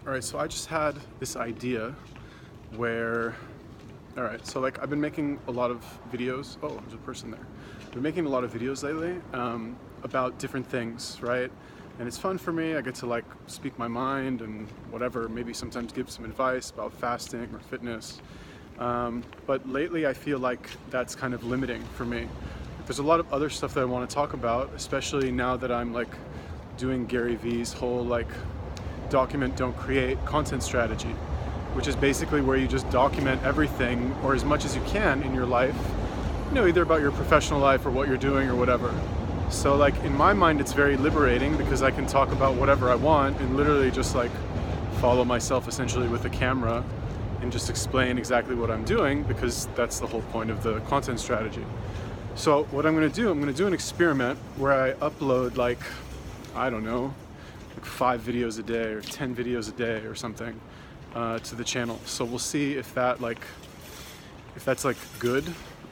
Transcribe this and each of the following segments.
All right, so I just had this idea where, all right, so like I've been making a lot of videos. Oh, there's a person there. I've been making a lot of videos lately about different things, right? And it's fun for me. I get to like speak my mind and whatever, maybe sometimes give some advice about fasting or fitness. But lately I feel like that's kind of limiting for me. There's a lot of other stuff that I want to talk about, especially now that I'm like doing Gary V's whole like document, don't create content strategy, which is basically where you just document everything or as much as you can in your life, you know, either about your professional life or what you're doing or whatever. So like in my mind it's very liberating because I can talk about whatever I want and literally just like follow myself essentially with a camera and just explain exactly what I'm doing, because that's the whole point of the content strategy. So what I'm going to do an experiment where I upload like, I don't know, like 5 videos a day or 10 videos a day or something to the channel. So we'll see if that like, if that's like good,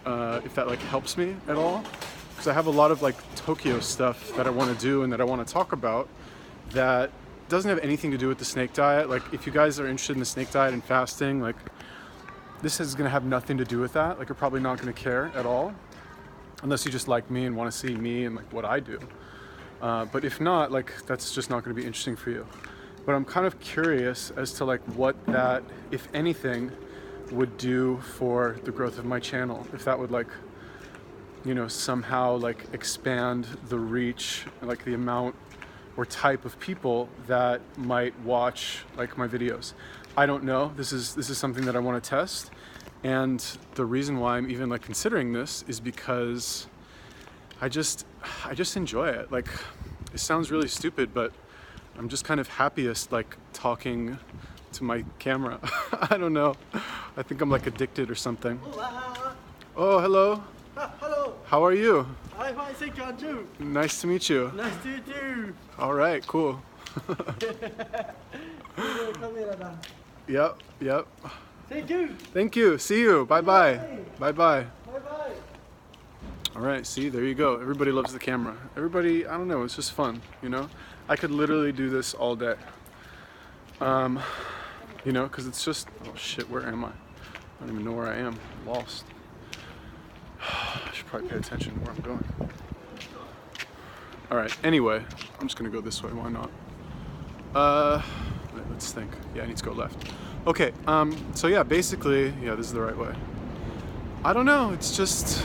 if that like helps me at all. Because I have a lot of like Tokyo stuff that I want to do and that I want to talk about that doesn't have anything to do with the snake diet. Like if you guys are interested in the snake diet and fasting, like this is going to have nothing to do with that. Like you're probably not going to care at all unless you just like me and want to see me and like what I do. But if not, like that's just not going to be interesting for you. But I'm kind of curious as to like what that, if anything, would do for the growth of my channel. If that would like, you know, somehow like expand the reach, like the amount or type of people that might watch like my videos. I don't know. This is something that I want to test. And the reason why I'm even like considering this is because I just enjoy it. Like it sounds really stupid, but I'm just kind of happiest like talking to my camera. I don't know. I think I'm like addicted or something. Oh, hello. Hello. How are you? I'm fine, thank you, too. Nice to meet you. Nice to meet you. All right, cool. Yep. Thank you. Thank you. See you. Bye-bye. Bye-bye. Bye-bye. All right, see, there you go. Everybody loves the camera. Everybody, I don't know, it's just fun, you know? I could literally do this all day. You know, because it's just, oh shit, where am I? I don't even know where I am. I'm lost. I should probably pay attention to where I'm going. All right, anyway, I'm just gonna go this way, why not? Let's think. Yeah, I need to go left. Okay, so yeah, basically, yeah, this is the right way. I don't know, it's just,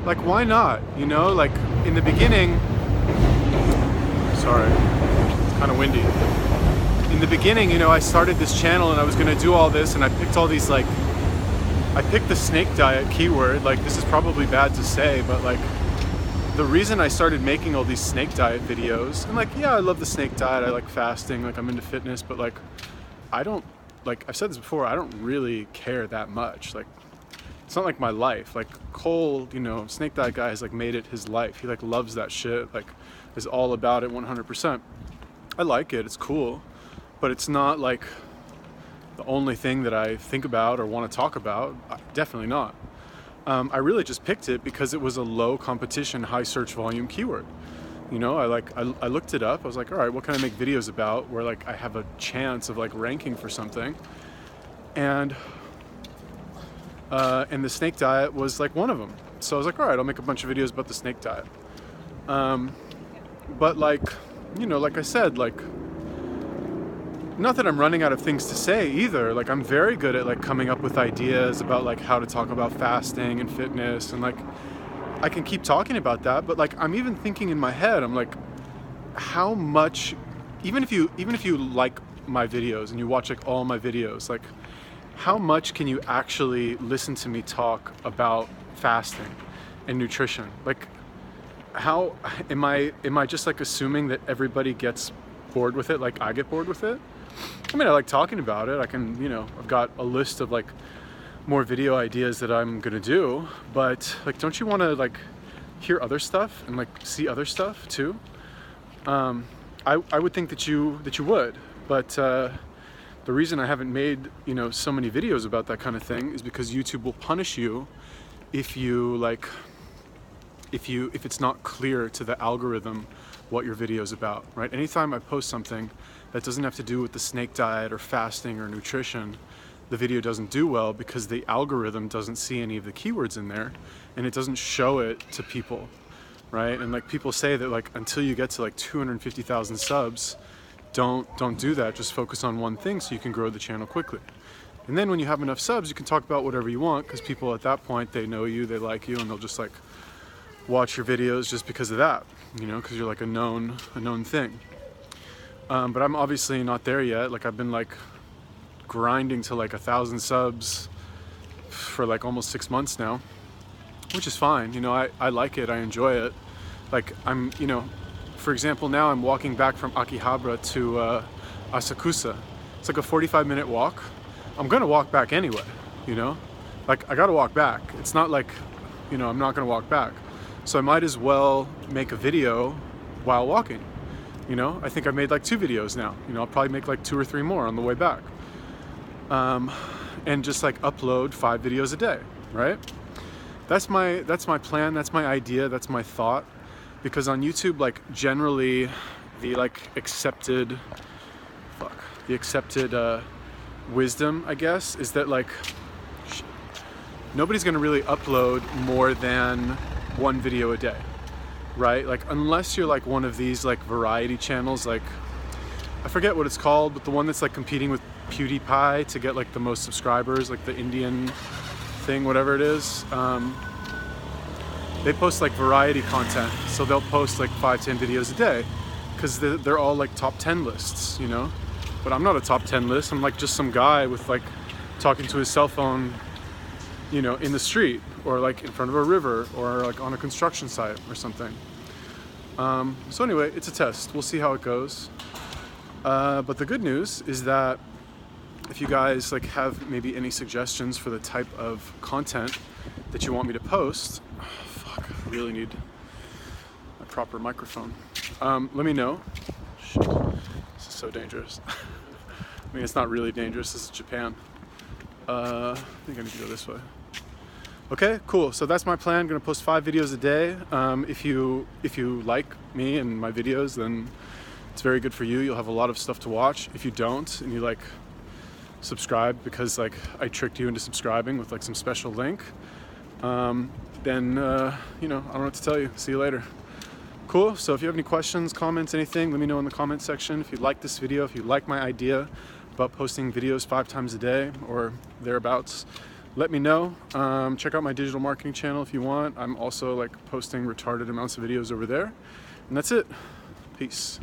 like, why not? You know, like, in the beginning, sorry, it's kind of windy. In the beginning, you know, I started this channel and I was gonna do all this and I picked all these, like, I picked the snake diet keyword. Like, this is probably bad to say, but like, the reason I started making all these snake diet videos, and like, yeah, I love the snake diet, I like fasting, like I'm into fitness, but like, I don't, like I've said this before, I don't really care that much. Like, it's not like my life. Like Cole, you know, snake diet guy has like made it his life. He like loves that shit, like is all about it 100%. I like it, it's cool, but it's not like the only thing that I think about or want to talk about. Definitely not. I really just picked it because it was a low competition, high search volume keyword. You know, I looked it up. I was like, all right, what can I make videos about where like I have a chance of like ranking for something? And the snake diet was like one of them. So I was like, all right, I'll make a bunch of videos about the snake diet. But like, you know, like I said, like, not that I'm running out of things to say either. Like I'm very good at like coming up with ideas about like how to talk about fasting and fitness, and like I can keep talking about that, but like I'm even thinking in my head, I'm like, how much, even if you like my videos and you watch like all my videos, like how much can you actually listen to me talk about fasting and nutrition? Like how am I just like assuming that everybody gets bored with it like I get bored with it? I mean, I like talking about it. I can, you know, I've got a list of like more video ideas that I'm gonna do, but like, don't you want to like hear other stuff and like see other stuff too? I would think that you would, but the reason I haven't made, you know, so many videos about that kind of thing is because YouTube will punish you if you like, if it's not clear to the algorithm what your video is about, right? Anytime I post something that doesn't have to do with the snake diet or fasting or nutrition, the video doesn't do well because the algorithm doesn't see any of the keywords in there and it doesn't show it to people, right? And like people say that like until you get to like 250,000 subs, don't do that. Just focus on one thing so you can grow the channel quickly. And then when you have enough subs, you can talk about whatever you want because people at that point, they know you, they like you, and they'll just like watch your videos just because of that, you know, because you're like a known thing. But I'm obviously not there yet. Like I've been like grinding to like 1,000 subs for like almost 6 months now, which is fine. You know, I like it, I enjoy it. Like I'm, you know, for example, now I'm walking back from Akihabara to Asakusa. It's like a 45-minute walk. I'm gonna walk back anyway, you know? Like I gotta walk back. It's not like, you know, I'm not gonna walk back. So I might as well make a video while walking. You know, I think I've made like 2 videos now. You know, I'll probably make like 2 or 3 more on the way back. And just like upload 5 videos a day, right? That's my plan, that's my idea, that's my thought. Because on YouTube, like generally the like accepted wisdom, I guess, is that like nobody's gonna really upload more than 1 video a day. Right? Like unless you're like one of these like variety channels, like I forget what it's called, but the one that's like competing with PewDiePie to get like the most subscribers, like the Indian thing, whatever it is. They post like variety content, so they'll post like 5-10 videos a day because they're all like top 10 lists, you know. But I'm not a top 10 list. I'm like just some guy with like talking to his cell phone, you know, in the street or like in front of a river or like on a construction site or something. So anyway, it's a test. We'll see how it goes. But the good news is that if you guys like have maybe any suggestions for the type of content that you want me to post, I really need a proper microphone. Let me know. Shit, this is so dangerous. I mean, it's not really dangerous. This is Japan. I think I need to go this way. Okay, cool. So that's my plan. I'm gonna post 5 videos a day. If you like me and my videos, then it's very good for you. You'll have a lot of stuff to watch. If you don't, and you like subscribe because like I tricked you into subscribing with like some special link, then you know, I don't know what to tell you. See you later. Cool. So if you have any questions, comments, anything, let me know in the comment section. If you like this video, if you like my idea about posting videos 5 times a day or thereabouts, let me know. Check out my digital marketing channel if you want. I'm also like posting retarded amounts of videos over there. And that's it. Peace.